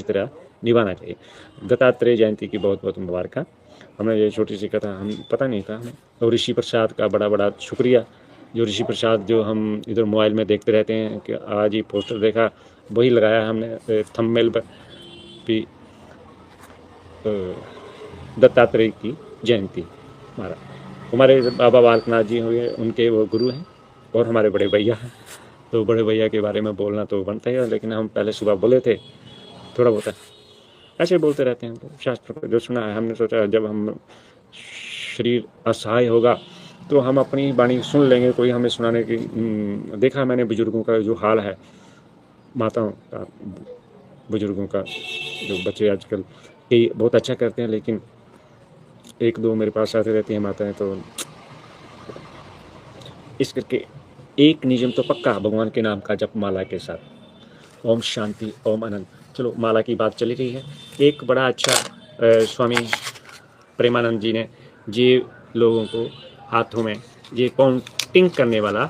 तरह निभाना चाहिए। दत्तात्रेय जयंती की बहुत बहुत मुबारक। हमें ये छोटी सी कथा हम पता नहीं था हमें। और ऋषि प्रसाद का बड़ा बड़ा शुक्रिया, जो ऋषि प्रसाद जो हम इधर मोबाइल में देखते रहते हैं कि आज ही पोस्टर देखा वही लगाया हमने थंबनेल पर भी, दत्तात्रेय की जयंती हमारा। हमारे बाबा बालकनाथ जी हुए, उनके वो गुरु हैं और हमारे बड़े भैया हैं। तो बड़े भैया के बारे में बोलना तो बनता ही है, लेकिन हम पहले सुबह बोले थे थोड़ा बहुत ऐसे बोलते रहते हैं। तो शास्त्र को जो सुना है हमने सोचा जब हम शरीर असहाय होगा तो हम अपनी वाणी सुन लेंगे, कोई हमें सुनाने की। देखा मैंने बुजुर्गों का जो हाल है, माताओं का, बुजुर्गों का, जो बच्चे आजकल कई बहुत अच्छा करते हैं, लेकिन एक दो मेरे पास आते रहती हैं माताएं, तो इस करके एक नियम तो पक्का, भगवान के नाम का जप माला के साथ। ओम शांति, ओम अनंत। चलो माला की बात चली रही है। एक बड़ा अच्छा स्वामी प्रेमानंद जी ने ये लोगों को हाथों में ये काउंटिंग करने वाला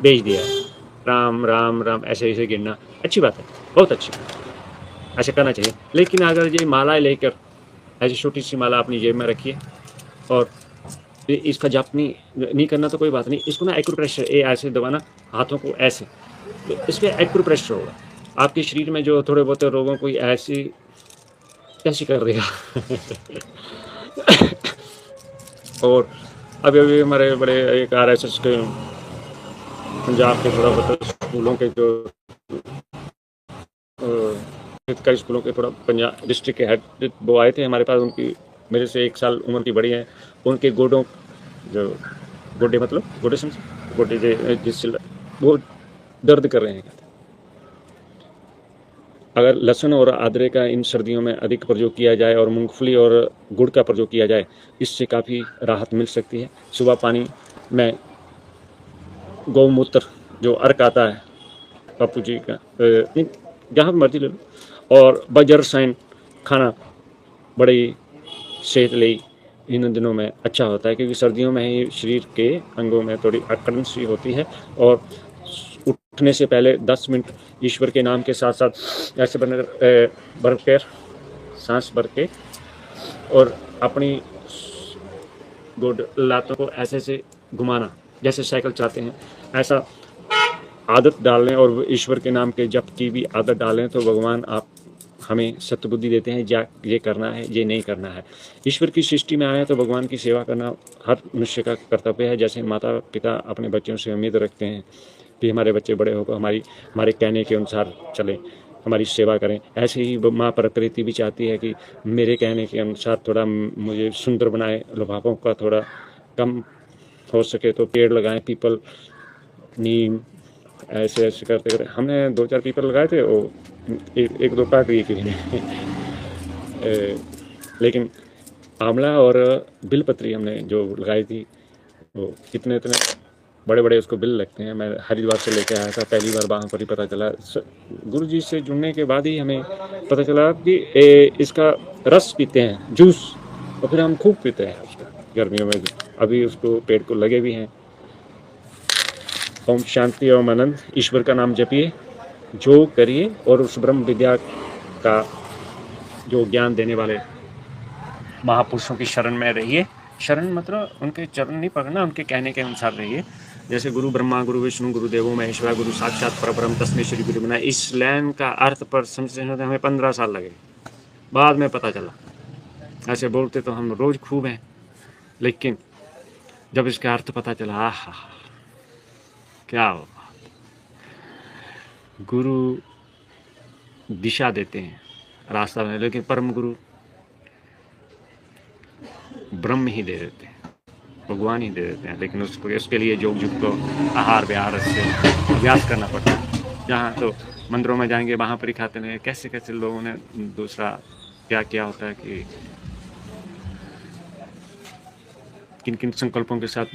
भेज दिया है। राम राम राम ऐसे ऐसे गिनना अच्छी बात है, बहुत अच्छी बात है, ऐसा करना चाहिए। लेकिन अगर ये माला लेकर ऐसी छोटी सी माला अपनी जेब में रखिए और इसका जप नहीं करना तो कोई बात नहीं, इसको ना एक्यूप्रेशर ऐसे दबाना हाथों को ऐसे, तो इसमें एक्यूप्रेशर होगा। आपके शरीर में जो थोड़े बहुत रोगों को ऐसी कैसी कर देगा। और अभी अभी हमारे बड़े एक RSS के पंजाब के थोड़ा बहुत स्कूलों के जो कई स्कूलों के थोड़ा पंजाब डिस्ट्रिक्ट के हेड वो आए थे हमारे पास। उनकी मेरे से 1 साल उम्र की बड़ी है। उनके गोडों जो गोडे मतलब गोडे समझ गोडे जिससे वो दर्द कर रहे हैं। अगर लहसुन और अदरक का इन सर्दियों में अधिक प्रयोग किया जाए और मूंगफली और गुड़ का प्रयोग किया जाए, इससे काफ़ी राहत मिल सकती है। सुबह पानी में गौमूत्र जो अर्क आता है बापू जी का, जहाँ मर्जी ले लो, और बजर सैन खाना बड़ी सेहत लिए इन दिनों में अच्छा होता है, क्योंकि सर्दियों में ही शरीर के अंगों में थोड़ी अकड़न सी होती है। और उठने से पहले 10 मिनट ईश्वर के नाम के साथ साथ ऐसे भर कर सांस भर के और अपनी गुड लातों को ऐसे से घुमाना, जैसे साइकिल चलाते हैं, ऐसा आदत डाल लें और ईश्वर के नाम के जप की भी आदत डालें, तो भगवान आप हमें सत्बुद्धि देते हैं। ये करना है, ये नहीं करना है। ईश्वर की सृष्टि में आए तो भगवान की सेवा करना हर मनुष्य का कर्तव्य है। जैसे माता पिता अपने बच्चों से उम्मीद रखते हैं कि हमारे बच्चे बड़े होकर हमारे कहने के अनुसार चलें, हमारी सेवा करें, ऐसे ही माँ प्रकृति भी चाहती है कि मेरे कहने के अनुसार थोड़ा मुझे सुंदर बनाए, लिफाफों का थोड़ा कम हो सके तो पेड़ लगाएं, पीपल, नीम, ऐसे ऐसे करते करते हमने 2-4 पीपल लगाए थे, वो एक दो काट दिए किसी ने। लेकिन आंवला और बिलपत्री हमने जो लगाई थी, वो इतने इतने बड़े बड़े उसको बिल लगते हैं। मैं हरिद्वार से लेके आया था, पहली बार वहाँ पर ही पता चला। गुरु जी से जुड़ने के बाद ही हमें पता चला कि इसका रस पीते हैं, जूस, और फिर हम खूब पीते हैं उसका गर्मियों में। अभी उसको पेड़ को लगे भी हैं। ओम शांति, ओम आनंद। ईश्वर का नाम जपिए, जो करिए, और उस ब्रह्म विद्या का जो ज्ञान देने वाले महापुरुषों की शरण में रहिए। शरण मतलब उनके चरण नहीं पकड़ना, उनके कहने के अनुसार रहिए। जैसे गुरु ब्रह्मा, गुरु विष्णु, गुरु देवो महेश्वरा, गुरु साक्षात परब्रह्म तस्मै श्री गुरु बना। इस लाइन का अर्थ पर समझते हमें 15 साल लगे, बाद में पता चला। ऐसे बोलते तो हम रोज खूब हैं, लेकिन जब इसका अर्थ पता चला, आहा क्या हो। गुरु दिशा देते हैं, रास्ता में, लेकिन परम गुरु ब्रह्म ही दे देते हैं, भगवान ही दे देते हैं। लेकिन उसके लिए योग युक्त आहार विहार से अभ्यास करना पड़ता है। जहाँ तो मंदिरों में जाएंगे वहाँ पर ही खाते हैं। कैसे कैसे लोगों ने दूसरा क्या क्या होता है कि किन किन संकल्पों के साथ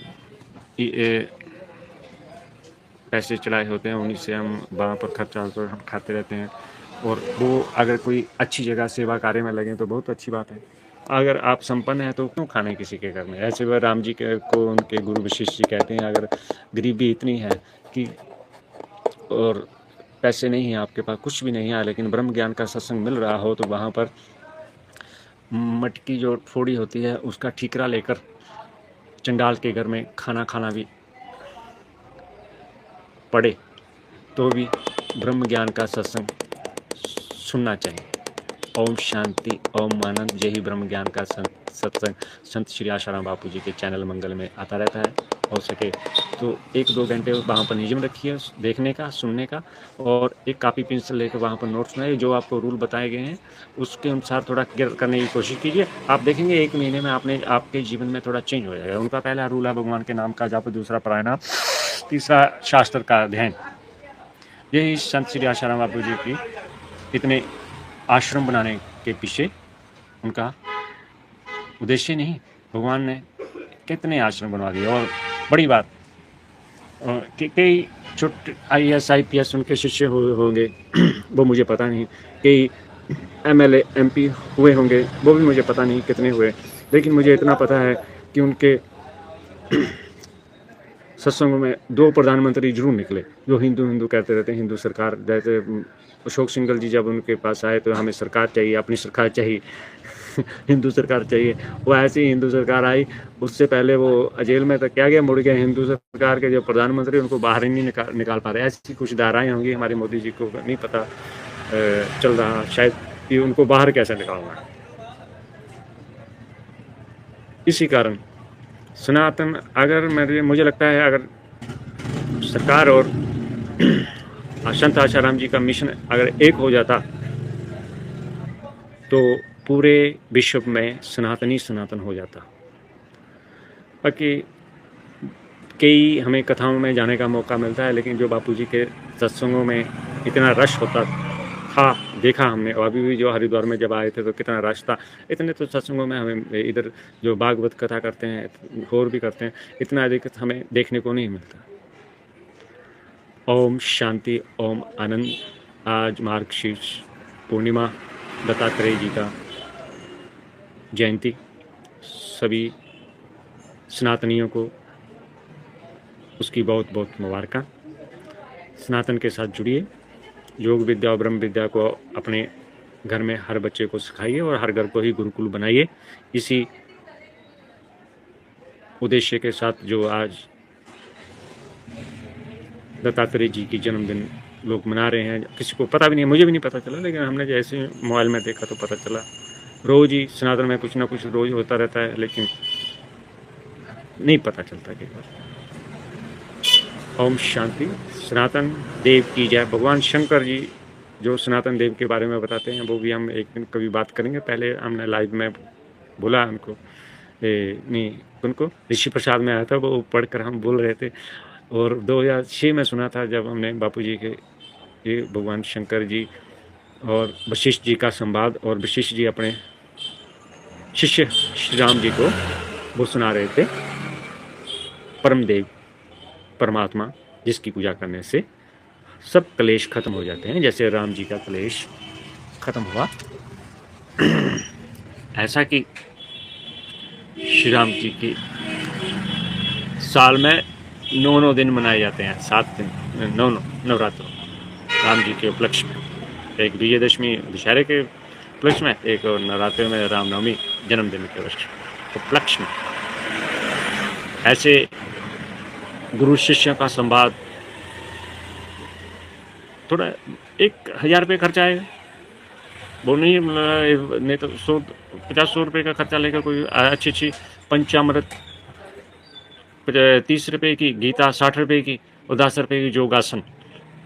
पैसे चलाए होते हैं, उन्हीं से हम वहाँ पर खर्चा होकर हम खाते रहते हैं। और वो अगर कोई अच्छी जगह सेवा कार्य में लगें तो बहुत अच्छी बात है। अगर आप संपन्न हैं तो क्यों खाने किसी के घर में। ऐसे वह राम जी को उनके गुरु वशिष्ठ जी कहते हैं, अगर गरीबी इतनी है कि और पैसे नहीं हैं, आपके पास कुछ भी नहीं है, लेकिन ब्रह्म ज्ञान का सत्संग मिल रहा हो, तो वहाँ पर मटकी जो फोड़ी होती है उसका ठीकरा लेकर चंडाल के घर में खाना खाना भी पड़े तो भी ब्रह्म ज्ञान का सत्संग सुनना चाहिए। ओम शांति, ओम आनंद। यही ब्रह्म ज्ञान का सत्संग संत श्री आशाराम बापू जी के चैनल मंगल में आता रहता है। हो सके तो 1-2 घंटे वहाँ पर नियम रखिए देखने का, सुनने का, और एक कापी पेंसिल लेकर वहाँ पर नोट्स बनाइए। जो आपको रूल बताए गए हैं उसके अनुसार थोड़ा क्लियर करने की कोशिश कीजिए। आप देखेंगे 1 महीने में आपके जीवन में थोड़ा चेंज हो जाएगा। उनका पहला रूल है भगवान के नाम का जप, दूसरा प्राणायाम, तीसरा शास्त्र का अध्ययन। यही संत श्री आशाराम बापू जी की इतने आश्रम बनाने के पीछे उनका उद्देश्य नहीं, भगवान ने कितने आश्रम बनवा दिए। और बड़ी बात, कई छोटे IAS IPS उनके शिष्य होंगे वो मुझे पता नहीं, कई MLA MP हुए होंगे वो भी मुझे पता नहीं कितने हुए, लेकिन मुझे इतना पता है कि उनके सत्संगों में 2 प्रधानमंत्री जरूर निकले जो हिंदू कहते रहते हैं। हिंदू सरकार, जैसे अशोक सिंघल जी जब उनके पास आए तो हमें सरकार चाहिए, अपनी सरकार चाहिए हिंदू सरकार चाहिए, वो ऐसी हिंदू सरकार आई। उससे पहले वो जेल में तक क्या गया, मुड़ गए। हिंदू सरकार के जो प्रधानमंत्री उनको बाहर ही नहीं निकाल पा रहे। ऐसी कुछ धाराएं होंगी, हमारे मोदी जी को नहीं पता चल रहा शायद कि उनको बाहर कैसे निकालना है। इसी कारण सनातन, अगर मुझे लगता है अगर सरकार और संत आशाराम जी का मिशन अगर एक हो जाता तो पूरे विश्व में सनातन हो जाता। बाकी कई हमें कथाओं में जाने का मौका मिलता है, लेकिन जो बापू जी के सत्संगों में इतना रश होता था, देखा हमने। और अभी भी जो हरिद्वार में जब आए थे तो कितना रश था। इतने तो सत्संगों में हमें इधर जो भागवत कथा करते हैं और भी करते हैं, इतना अधिक हमें देखने को नहीं मिलता। ओम शांति, ओम आनंद। आज मार्गशीर्ष पूर्णिमा, दत्तात्रेय जी का जयंती। सभी सनातनियों को उसकी बहुत बहुत मुबारक। सनातन के साथ जुड़िए, योग विद्या और ब्रह्म विद्या को अपने घर में हर बच्चे को सिखाइए और हर घर को ही गुरुकुल बनाइए। इसी उद्देश्य के साथ जो आज दत्तात्रेय जी की जन्मदिन लोग मना रहे हैं, किसी को पता भी नहीं, मुझे भी नहीं पता चला, लेकिन हमने जैसे मोबाइल में देखा तो पता चला। रोज़ ही सनातन में कुछ ना कुछ रोज़ होता रहता है, लेकिन नहीं पता चलता कई बार। ओम शांति। सनातन देव की जय। भगवान शंकर जी जो सनातन देव के बारे में बताते हैं वो भी हम एक दिन कभी बात करेंगे। पहले हमने लाइव में बोला उनको ऋषि प्रसाद में आया था, वो पढ़कर हम बोल रहे थे। और 2006 में सुना था जब हमने बापू जी के ये भगवान शंकर जी और वशिष्ठ जी का संवाद, और वशिष्ठ जी अपने शिष्य श्री राम जी को वो सुना रहे थे। परम देव परमात्मा जिसकी पूजा करने से सब क्लेश खत्म हो जाते हैं, जैसे राम जी का क्लेश खत्म हुआ। ऐसा कि श्री राम जी की साल में 9 दिन मनाए जाते हैं, 7 दिन नवरात्र राम जी के उपलक्ष्य में। एक विजयदशमी दशहरे के उपलक्ष्य में, एक और नवरात्रि में रामनवमी जन्मदिन के उपलक्ष्य में। ऐसे गुरु शिष्य का संवाद, थोड़ा 1000 रुपये खर्चा आएगा, वो नहीं तो 50-100 रुपये का खर्चा लेकर कोई अच्छी पंचामृत 30 रुपये की, गीता 60 रुपये की, और 10 रुपये की योगासन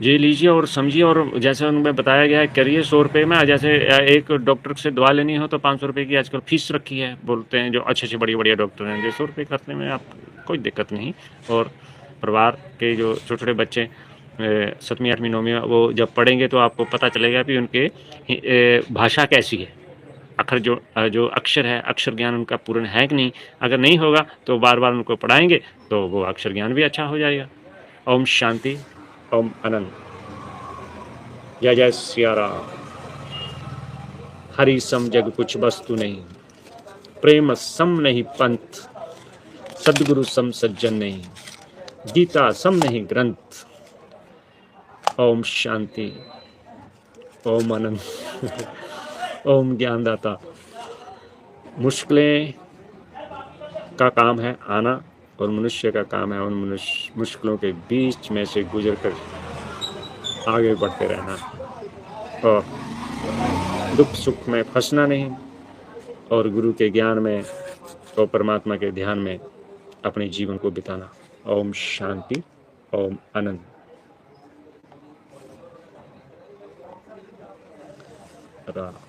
ये लीजिए और समझिए। और जैसे उनमें बताया गया है करिए 100 रुपये में। जैसे एक डॉक्टर से दवा लेनी हो तो 500 रुपये की आजकल फीस रखी है, बोलते हैं जो अच्छे बढ़िया डॉक्टर हैं। जो 100 रुपये करने में आप कोई दिक्कत नहीं। और परिवार के जो छोटे छोटे बच्चे 7वीं 8वीं 9वीं वो जब पढ़ेंगे तो आपको पता चलेगा कि उनके भाषा कैसी है, अक्षर जो अक्षर है, अक्षर ज्ञान उनका पूर्ण है कि नहीं। अगर नहीं होगा तो बार बार उनको पढ़ाएंगे तो वो अक्षर ज्ञान भी अच्छा हो जाएगा। ओम शांति, ओम आनंद। जय जय सिया राम। हरि सम जग कुछ वस्तु नहीं, प्रेम सम नहीं पंथ, सदगुरु सम सज्जन नहीं, गीता सम नहीं ग्रंथ, ओम शांति, ओम आनंद, ओम ज्ञानदाता। मुश्किलें का काम है आना और मनुष्य का काम है उन मुश्किलों के बीच में से गुजर कर आगे बढ़ते रहना और दुख सुख में फंसना नहीं और गुरु के ज्ञान में और परमात्मा के ध्यान में अपने जीवन को बिताना। ओम शांति, ओम आनंद। राम।